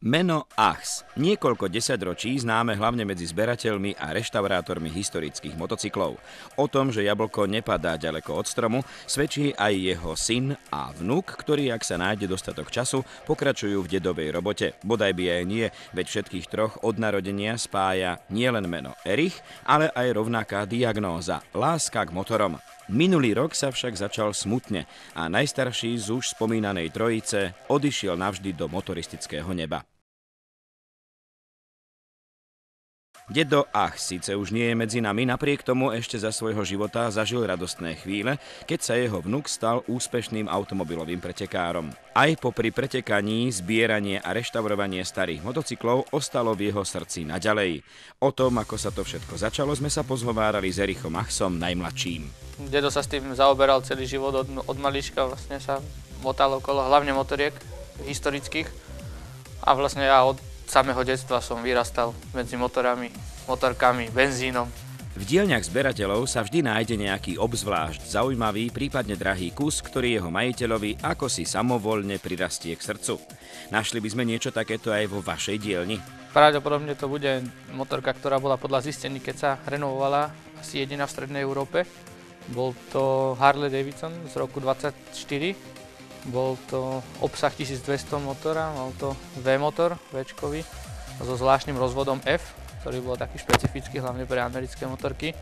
Meno Achs, niekoľko desaťročí známe hlavne medzi zberateľmi a reštaurátormi historických motocyklov. O tom, že jablko nepadá ďaleko od stromu, svedčí aj jeho syn a vnuk, ktorí, ak sa nájde dostatok času, pokračujú v dedovej robote. Bodaj by aj nie, veď všetkých troch od narodenia spája nielen meno Erich, ale aj rovnaká diagnóza – láska k motorom. Minulý rok sa však začal smutne a najstarší z už spomínanej trojice odišiel navždy do motoristického neba. Dedo Achs síce už nie je medzi nami, napriek tomu ešte za svojho života zažil radostné chvíle, keď sa jeho vnuk stal úspešným automobilovým pretekárom. Aj popri pretekaní, zbieranie a reštaurovanie starých motocyklov ostalo v jeho srdci naďalej. O tom, ako sa to všetko začalo, sme sa pozhovárali s Erichom Achsom najmladším. Dedo sa s tým zaoberal celý život, od malička vlastne sa motal okolo hlavne motoriek historických a vlastne ja od samého detstva som vyrastal medzi motorami, motorkami, benzínom. V dielňach zberateľov sa vždy nájde nejaký obzvlášť zaujímavý, prípadne drahý kus, ktorý jeho majiteľovi ako si samovoľne prirastie k srdcu. Našli by sme niečo takéto aj vo vašej dielni? Pravdepodobne to bude motorka, ktorá bola podľa zistení, keď sa renovovala, asi jediná v strednej Európe. Bol to Harley Davidson z roku 24. Bol to obsah 1200 motora, mal to V-motor, V-čkový, so zvláštnym rozvodom F, ktorý bol taký špecifický, hlavne pre americké motorky.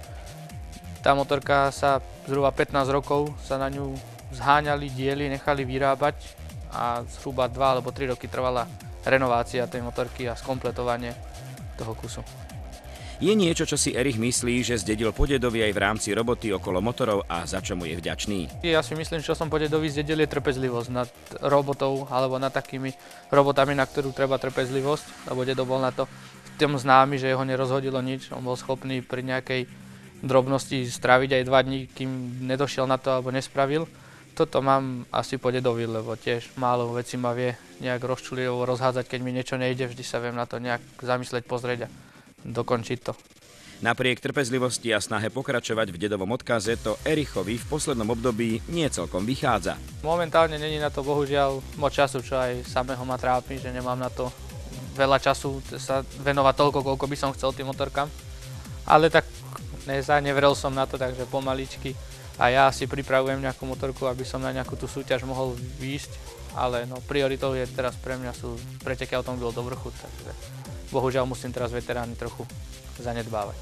Tá motorka sa zhruba 15 rokov sa na ňu zháňali diely, nechali vyrábať a zhruba 2 alebo 3 roky trvala renovácia tej motorky a skompletovanie toho kusu. Je niečo, čo si Erich myslí, že zdedil po dedovi aj v rámci roboty okolo motorov a za čo mu je vďačný? Ja si myslím, čo som po dedovi zdedil, je trpezlivosť nad robotou alebo nad takými robotami, na ktorú treba trpezlivosť, lebo dedo bol na to tým známy, že ho nerozhodilo nič. On bol schopný pri nejakej drobnosti straviť aj 2 dní, kým nedošiel na to alebo nespravil. Toto mám asi po dedovi, lebo tiež málo vecí ma vie nejak rozčulivo rozhádzať, keď mi niečo nejde, vždy sa viem na to nejak zamyslieť, pozrieť a dokončiť to. Napriek trpezlivosti a snahe pokračovať v dedovom odkaze to Erichovi v poslednom období nie celkom vychádza. Momentálne není na to bohužiaľ moc času, čo aj samého ma trápi, že nemám na to veľa času sa venovať toľko, koľko by som chcel tým motorkám. Ale tak nevrel som na to, takže pomaličky. A ja si pripravujem nejakú motorku, aby som na nejakú tú súťaž mohol výjsť. Ale no, prioritou je teraz pre mňa sú preteky automobilov do vrchu, takže bohužiaľ musím teraz veterány trochu zanedbávať.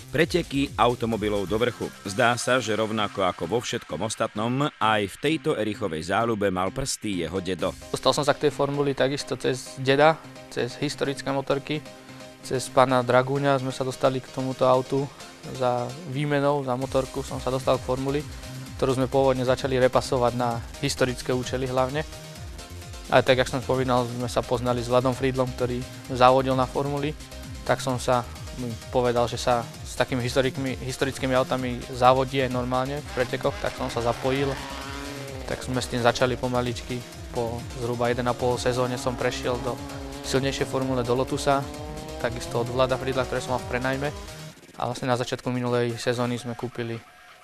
Preteky automobilov do vrchu. Zdá sa, že rovnako ako vo všetkom ostatnom, aj v tejto Erichovej záľube mal prsty jeho dedo. Dostal som sa k tej formuli takisto cez deda, cez historické motorky, cez pána Dragúňa sme sa dostali k tomuto autu za výmenou, za motorku som sa dostal k formuli, ktorú sme pôvodne začali repasovať na historické účely hlavne. Ale tak, jak som spomínal, sme sa poznali s Vladom Friedlom, ktorý závodil na formuli, tak som sa povedal, že sa s takými historickými autami závodí aj normálne v pretekoch, tak som sa zapojil. Tak sme s tým začali pomaličky, po zhruba 1,5 sezóne som prešiel do silnejšej formule, do Lotusa, takisto od Vlada Friedla, ktoré som mal v prenajme. A vlastne na začiatku minulej sezóny sme kúpili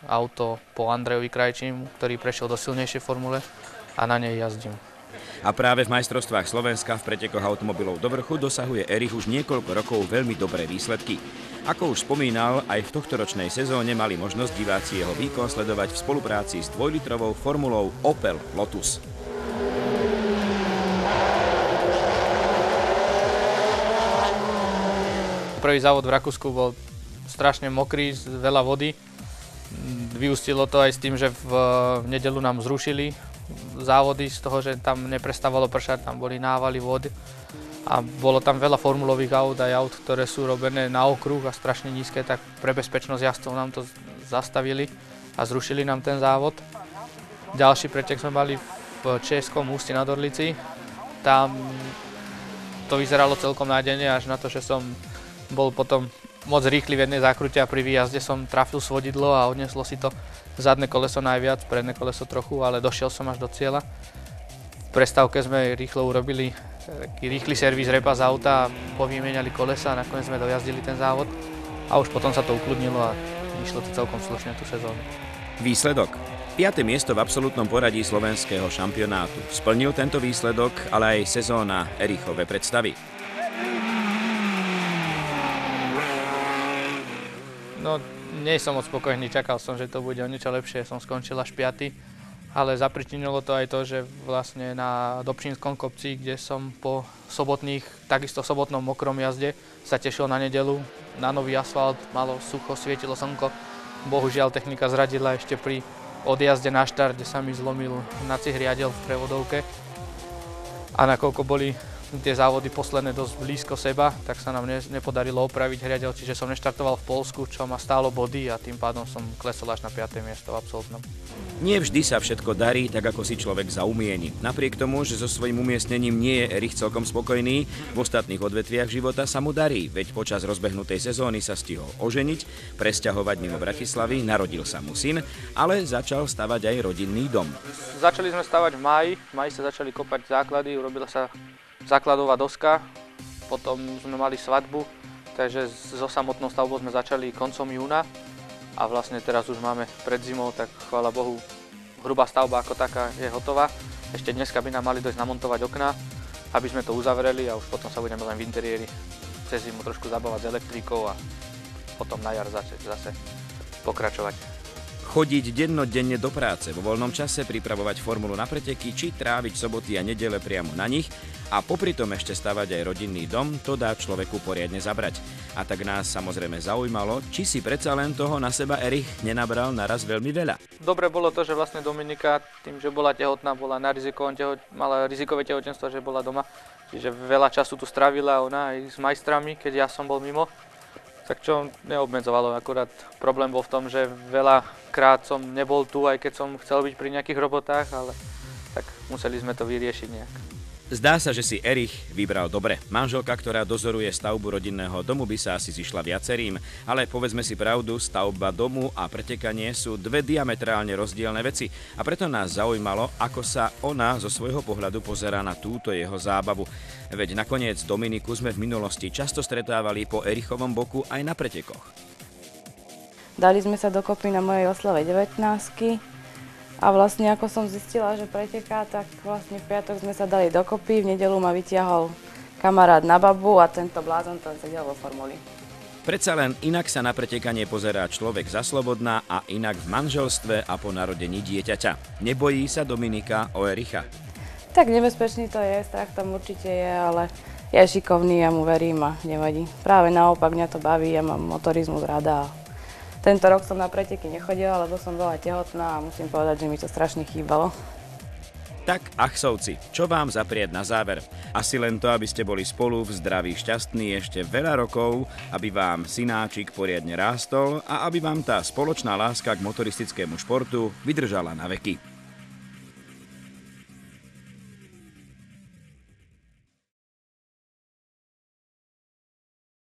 auto po Andrejovi Krajčímu, ktorý prešiel do silnejšej formule a na nej jazdím. A práve v majstrovstvách Slovenska v pretekoch automobilov do vrchu dosahuje Erich už niekoľko rokov veľmi dobré výsledky. Ako už spomínal, aj v tohtoročnej sezóne mali možnosť diváci jeho výkon sledovať v spolupráci s 2-litrovou formulou Opel Lotus. Prvý závod v Rakúsku bol strašne mokrý, veľa vody. Vyústilo to aj s tým, že v nedeľu nám zrušili závody z toho, že tam neprestávalo pršať, tam boli návaly vody a bolo tam veľa formulových aut, aj aut, ktoré sú robené na okruh a strašne nízke, tak pre bezpečnosť jazdcov nám to zastavili a zrušili nám ten závod. Ďalší pretek sme mali v Českom Ústí nad Orlicí, tam to vyzeralo celkom nádejne, až na to, že som bol potom moc rýchly v jednej zákrute a pri výjazde som trafil svodidlo a odneslo si to zadné koleso najviac, predné koleso trochu, ale došiel som až do cieľa. V prestávke sme rýchlo urobili taký rýchly servis repas auta a povymieniali kolesa a nakoniec sme dojazdili ten závod a už potom sa to ukludnilo a išlo to celkom slušne tú sezónu. Výsledok? 5. miesto v absolútnom poradí slovenského šampionátu. Splnil tento výsledok, ale aj sezóna Erichove predstavy. No, nie som moc spokojný, čakal som, že to bude o niečo lepšie, som skončil až 5. Ale zapričinilo to aj to, že vlastne na Dobšinskom kopci, kde som po sobotných, takisto sobotnom mokrom jazde, sa tešil na nedeľu, na nový asfalt, malo sucho, svietilo slnko. Bohužiaľ technika zradila ešte pri odjazde na štart, kde sa mi zlomil hnací riadel v prevodovke. A nakoľko boli tie závody posledné dosť blízko seba, tak sa nám nepodarilo opraviť riadel, čiže som neštartoval v Poľsku, čo ma stálo body a tým pádom som klesol až na 5. miesto v absolútnom. Nie vždy sa všetko darí tak, ako si človek zaumieni. Napriek tomu, že so svojím umiestnením nie je Erich celkom spokojný, v ostatných odvetviach života sa mu darí, veď počas rozbehnutej sezóny sa stihol oženiť, presťahovať mimo Bratislavy, narodil sa mu syn, ale začal stavať aj rodinný dom. Začali sme stavať v máji sa začali kopať základy, urobila sa základová doska, potom sme mali svadbu, takže so samotnou stavbou sme začali koncom júna a vlastne teraz už máme pred zimou, tak chvála Bohu, hrubá stavba ako taká je hotová. Ešte dneska by nám mali dojsť namontovať okná, aby sme to uzavreli a už potom sa budeme len v interiéri cez zimu trošku zabávať s elektrikou a potom na jar zase pokračovať. Chodiť dennodenne do práce, vo voľnom čase pripravovať formulu na preteky, či tráviť soboty a nedele priamo na nich a popri tom ešte stavať aj rodinný dom, to dá človeku poriadne zabrať. A tak nás samozrejme zaujímalo, či si predsa len toho na seba Erich nenabral naraz veľmi veľa. Dobre bolo to, že vlastne Dominika tým, že bola tehotná, bola na mala rizikové tehotenstvo, že bola doma, čiže veľa času tu strávila ona aj s majstrami, keď ja som bol mimo. Tak čo neobmedzovalo, akurát problém bol v tom, že veľakrát som nebol tu, aj keď som chcel byť pri nejakých robotách, ale tak museli sme to vyriešiť nejak. Zdá sa, že si Erich vybral dobre. Manželka, ktorá dozoruje stavbu rodinného domu, by sa asi zišla viacerým, ale povedzme si pravdu, stavba domu a pretekanie sú dve diametrálne rozdielne veci a preto nás zaujímalo, ako sa ona zo svojho pohľadu pozerá na túto jeho zábavu. Veď nakoniec Dominiku sme v minulosti často stretávali po Erichovom boku aj na pretekoch. Dali sme sa dokopy na mojej oslave 19-ky. A vlastne ako som zistila, že preteká, tak vlastne v piatok sme sa dali dokopy, v nedeľu ma vytiahol kamarát na babu a tento blázon tam sedel vo formuli. Predsa len inak sa na pretekanie pozerá človek zaslobodná a inak v manželstve a po narodení dieťaťa. Nebojí sa Dominika o Ericha? Tak nebezpečný to je, strach tam určite je, ale je šikovný, ja mu verím a nevadí. Práve naopak, mňa to baví, ja mám motorizmus rada. Tento rok som na preteky nechodila, lebo som bola tehotná a musím povedať, že mi to strašne chýbalo. Tak, achsovci, čo vám zaprieť na záver? Asi len to, aby ste boli spolu v zdraví šťastní ešte veľa rokov, aby vám synáčik poriadne rástol a aby vám tá spoločná láska k motoristickému športu vydržala na veky.